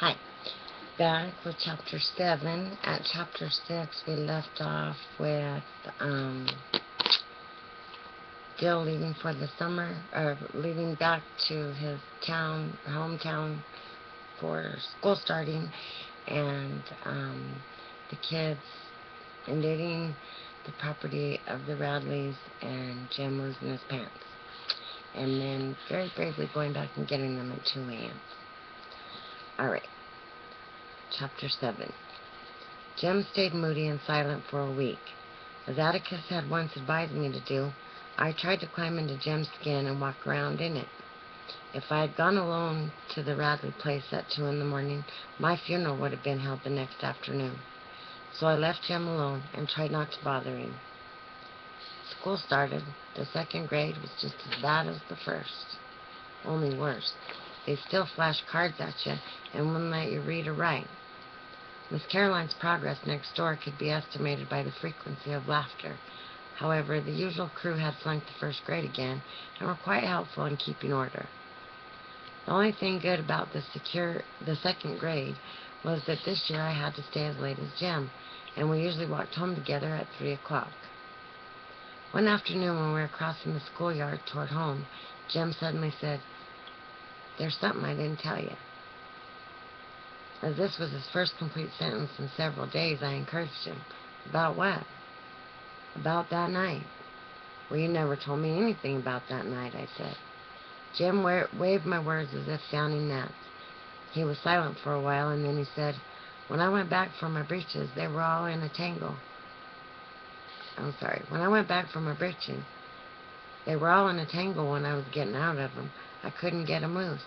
Hi, back with chapter 7. At chapter 6, we left off with Dill leaving for the summer, or leaving back to his hometown for school starting, and the kids invading the property of the Radleys, and Jim losing his pants. And then very bravely going back and getting them at 2 a.m. Alright, chapter 7. Jem stayed moody and silent for a week. As Atticus had once advised me to do, I tried to climb into Jem's skin and walk around in it. If I had gone alone to the Radley place at 2 in the morning, my funeral would have been held the next afternoon. So I left Jem alone and tried not to bother him. School started. The second grade was just as bad as the first, only worse. They still flashed cards at you and wouldn't let you read or write. Miss Caroline's progress next door could be estimated by the frequency of laughter. However, the usual crew had flunked the first grade again and were quite helpful in keeping order. The only thing good about the second grade was that this year I had to stay as late as Jem, and we usually walked home together at 3 o'clock. One afternoon when we were crossing the schoolyard toward home, Jem suddenly said, "There's something I didn't tell you." As this was his first complete sentence in several days, I encouraged him. "About what?" "About that night." "Well, you never told me anything about that night," I said. Jim waved my words as if sounding gnats. He was silent for a while, and then he said, When I went back for my breeches, they were all in a tangle. When I went back for my breeches, they were all in a tangle when I was getting out of them. I couldn't get 'em loose.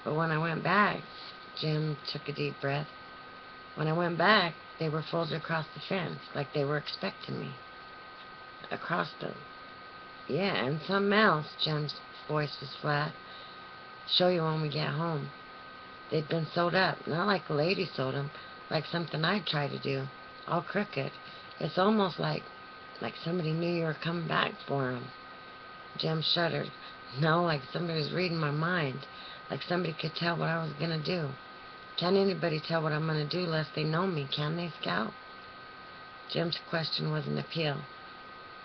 But when I went back," Jim took a deep breath, "when I went back, they were folded across the fence, like they were expecting me." "Across the—" "Yeah, and something else," Jim's voice was flat. "Show you when we get home. They'd been sewed up, not like a lady sewed 'em, like something I'd try to do, all crooked. It's almost like somebody knew you were coming back for 'em." Jim shuddered. "No, like somebody was reading my mind, like somebody could tell what I was going to do. Can't anybody tell what I'm going to do lest they know me, can they, Scout?" Jim's question was an appeal.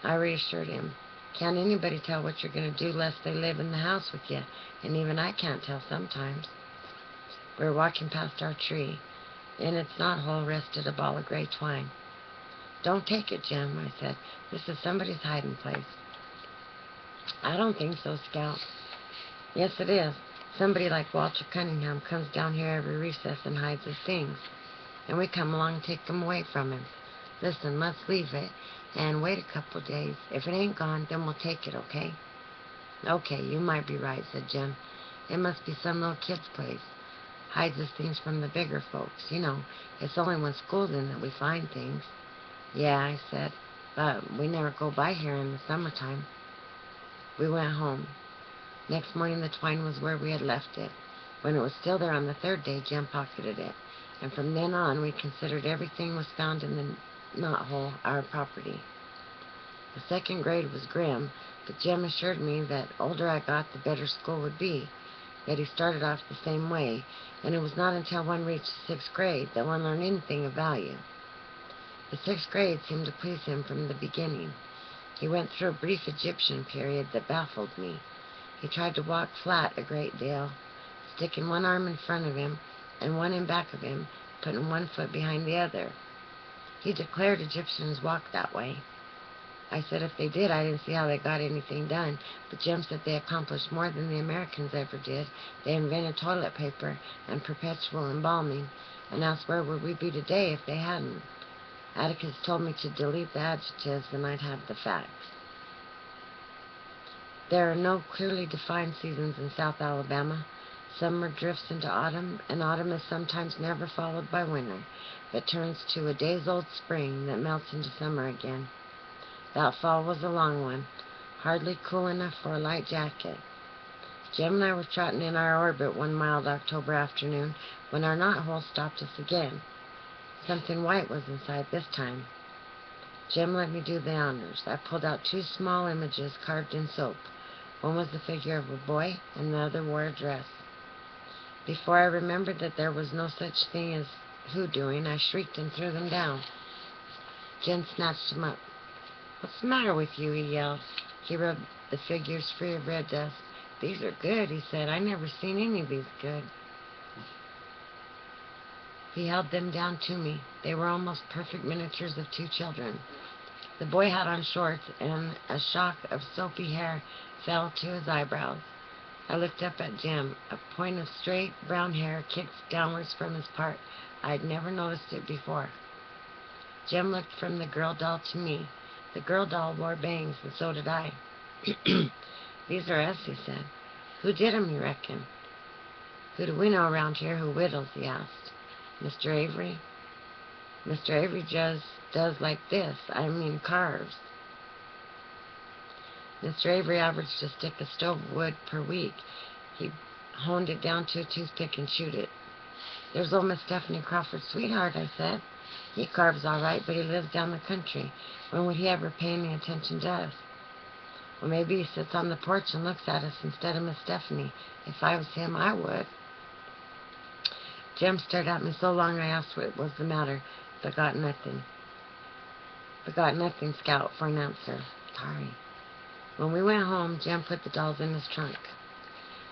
I reassured him. "Can't anybody tell what you're going to do lest they live in the house with you, and even I can't tell sometimes." We were walking past our tree. In its knothole rested a ball of gray twine. "Don't take it, Jim," I said. "This is somebody's hiding place." "I don't think so, Scout." "Yes, it is. Somebody like Walter Cunningham comes down here every recess and hides his things, and we come along and take 'em away from him. Listen, let's leave it and wait a couple of days. If it ain't gone, then we'll take it, okay?" "Okay, you might be right," said Jim. "It must be some little kid's place. Hides his things from the bigger folks. You know, it's only when school's in that we find things." "Yeah," I said, "but we never go by here in the summertime." We went home. Next morning the twine was where we had left it. When it was still there on the third day, Jim pocketed it, and from then on we considered everything was found in the knothole our property. The second grade was grim, but Jim assured me that the older I got, the better school would be. Yet he started off the same way, and it was not until one reached the sixth grade that one learned anything of value. The sixth grade seemed to please him from the beginning. He went through a brief Egyptian period that baffled me. He tried to walk flat a great deal, sticking one arm in front of him and one in back of him, putting one foot behind the other. He declared Egyptians walked that way. I said if they did, I didn't see how they got anything done, but Jim said they accomplished more than the Americans ever did. They invented toilet paper and perpetual embalming, and asked where would we be today if they hadn't. Atticus told me to delete the adjectives and I'd have the facts. There are no clearly defined seasons in South Alabama. Summer drifts into autumn, and autumn is sometimes never followed by winter, but turns to a days-old spring that melts into summer again. That fall was a long one, hardly cool enough for a light jacket. Jim and I were trotting in our orbit one mild October afternoon when our knothole stopped us again. Something white was inside this time. Jim let me do the honors. I pulled out two small images carved in soap. One was the figure of a boy, and the other wore a dress. Before I remembered that there was no such thing as hoodooing, I shrieked and threw them down. Jim snatched them up. "What's the matter with you?" he yelled. He rubbed the figures free of red dust. "These are good," he said. "I never seen any of these good." He held them down to me. They were almost perfect miniatures of two children. The boy had on shorts, and a shock of soapy hair fell to his eyebrows. I looked up at Jim. A point of straight brown hair kicked downwards from his part. I'd never noticed it before. Jim looked from the girl doll to me. The girl doll wore bangs, and so did I. "These are us," he said. "Who did 'em, you reckon?" "Who do we know around here who whittles?" he asked. "Mr. Avery?" "Mr. Avery just does like this. I mean carves." Mr. Avery averaged a stick of stove wood per week. He honed it down to a toothpick and chewed it. "There's old Miss Stephanie Crawford's sweetheart," I said. "He carves all right, but he lives down the country. When would he ever pay any attention to us?" "Well, maybe he sits on the porch and looks at us instead of Miss Stephanie. If I was him, I would." Jim stared at me so long I asked what was the matter, but got nothing, Scout, for an answer. Sorry. When we went home, Jim put the dolls in his trunk.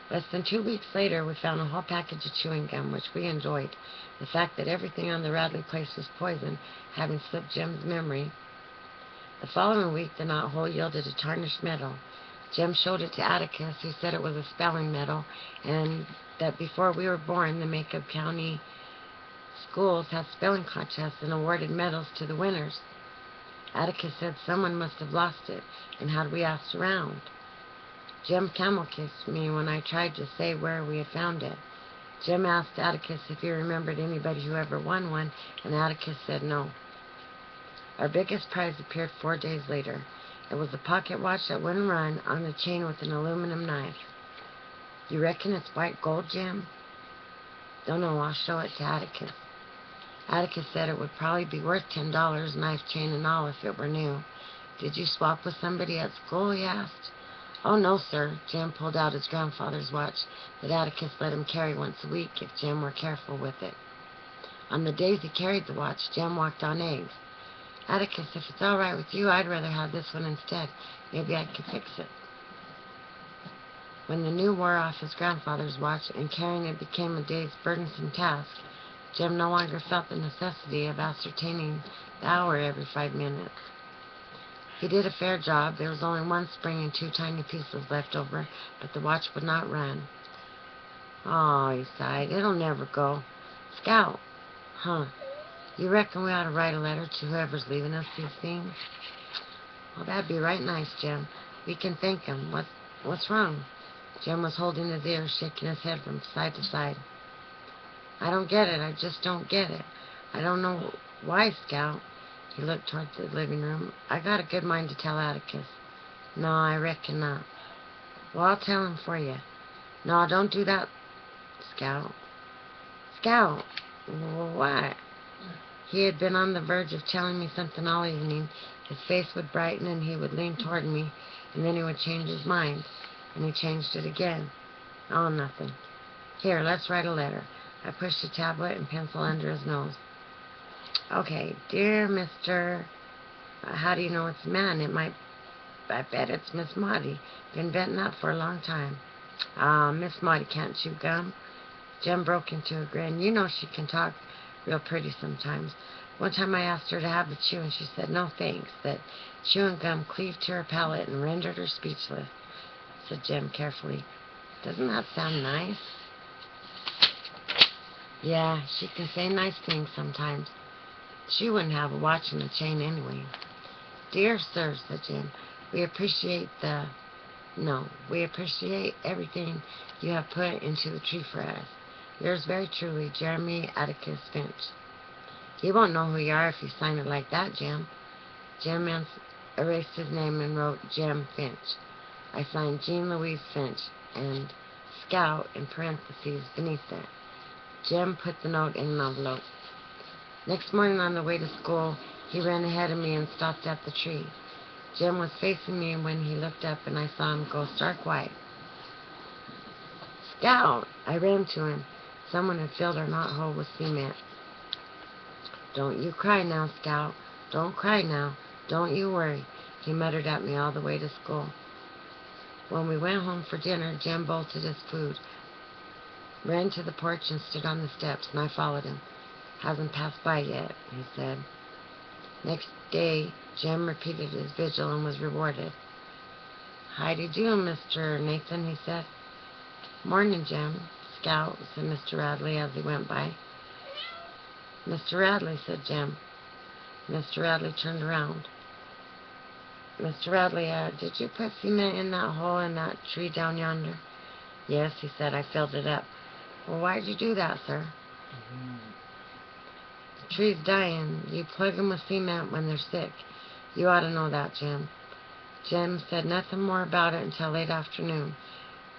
Less than 2 weeks later, we found a whole package of chewing gum, which we enjoyed. The fact that everything on the Radley place was poison having slipped Jim's memory. The following week, the knothole yielded a tarnished medal. Jim showed it to Atticus, who said it was a spelling medal, and that before we were born, the Macomb County schools had spelling contests and awarded medals to the winners. Atticus said someone must have lost it, and had we asked around. Jim camel-kissed me when I tried to say where we had found it. Jim asked Atticus if he remembered anybody who ever won one, and Atticus said no. Our biggest prize appeared 4 days later. It was a pocket watch that wouldn't run, on a chain with an aluminum knife. "You reckon it's white gold, Jim?" "Don't know. I'll show it to Atticus." Atticus said it would probably be worth $10, knife, chain, and all, if it were new. "Did you swap with somebody at school?" he asked. "Oh, no, sir." Jim pulled out his grandfather's watch that Atticus let him carry once a week if Jim were careful with it. On the days he carried the watch, Jim walked on eggs. "Atticus, if it's all right with you, I'd rather have this one instead. Maybe I could fix it." When the new wore off his grandfather's watch and carrying it became a day's burdensome task, Jim no longer felt the necessity of ascertaining the hour every 5 minutes. He did a fair job. There was only one spring and 2 tiny pieces left over, but the watch would not run. "Oh," he sighed, "it'll never go. Scout." "Huh. You reckon we ought to write a letter to whoever's leaving us these things?" "Well, that'd be right nice, Jim. We can thank 'em. What's wrong?" Jim was holding his ears, shaking his head from side to side. "I don't get it. I just don't get it. I don't know why, Scout." He looked toward the living room. "I got a good mind to tell Atticus." "No, I reckon not." "Well, I'll tell him for you." "No, don't do that, Scout." "Scout." "What?" He had been on the verge of telling me something all evening. His face would brighten, and he would lean toward me, and then he would change his mind, and he changed it again. "Oh, nothing. Here, let's write a letter." I pushed a tablet and pencil under his nose. "Okay, dear Mr. How do you know it's a man? I bet it's Miss Maudie. Been betting that for a long time." "Ah, Miss Maudie can't chew gum." Jim broke into a grin. "You know she can talk real pretty sometimes. One time I asked her to have a chew, and she said no thanks, that chewing gum cleaved to her palate and rendered her speechless," said Jim carefully. "Doesn't that sound nice?" "Yeah, she can say nice things sometimes. She wouldn't have a watch and a chain anyway." "Dear sir," said Jim, we appreciate everything you have put into the tree for us. Yours very truly, Jeremy Atticus Finch." "He won't know who you are if you sign it like that, Jim." Jim erased his name and wrote Jim Finch. I signed Jean Louise Finch and Scout in parentheses beneath it. Jim put the note in an envelope. Next morning on the way to school, he ran ahead of me and stopped at the tree. Jim was facing me when he looked up, and I saw him go stark white. "Scout!" I ran to him. someone had filled our knothole with cement. "Don't you cry now, Scout. Don't cry now. Don't you worry," he muttered at me all the way to school. When we went home for dinner, Jim bolted his food, ran to the porch and stood on the steps, and I followed him. "Hasn't passed by yet," he said. Next day, Jim repeated his vigil and was rewarded. "How do you do, Mr. Nathan?" he said. "Morning, Jim, Scout," said Mr. Radley as he went by. "Mr. Radley," said Jim. Mr. Radley turned around. "Mr. Radley, did you put cement in that hole in that tree down yonder?" "Yes," he said, "I filled it up." "Well, why'd you do that, sir?" "The tree's dying. You plug 'em with cement when they're sick. You ought to know that, Jim." Jim said nothing more about it until late afternoon.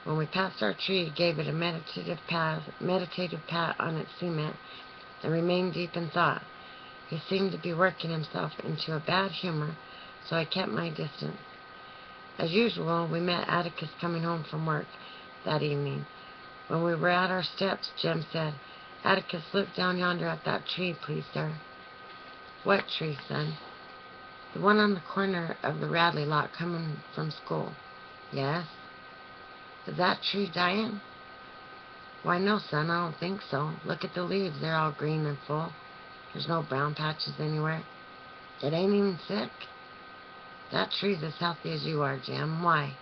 When we passed our tree, he gave it a meditative pat on its cement and remained deep in thought. He seemed to be working himself into a bad humor, so I kept my distance. As usual, we met Atticus coming home from work that evening. When we were at our steps, Jim said, "Atticus, look down yonder at that tree, please, sir." "What tree, son?" "The one on the corner of the Radley lot coming from school." "Yes." "Is that tree dying?" "Why, no, son, I don't think so. Look at the leaves. They're all green and full. There's no brown patches anywhere. It ain't even sick." "That tree's as healthy as you are, Jim. Why?"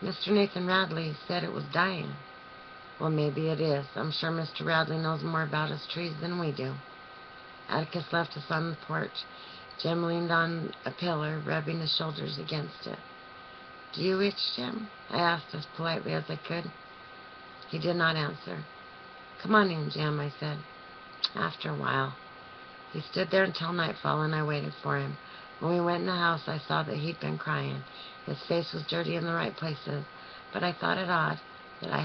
"Mr. Nathan Radley said it was dying." "Well, maybe it is. I'm sure Mr. Radley knows more about his trees than we do." Atticus left us on the porch. Jim leaned on a pillar, rubbing his shoulders against it. "Do you itch, Jim?" I asked as politely as I could. He did not answer. "Come on in, Jim," I said. After a while. He stood there until nightfall, and I waited for him. When we went in the house, I saw that he'd been crying. His face was dirty in the right places, but I thought it odd that I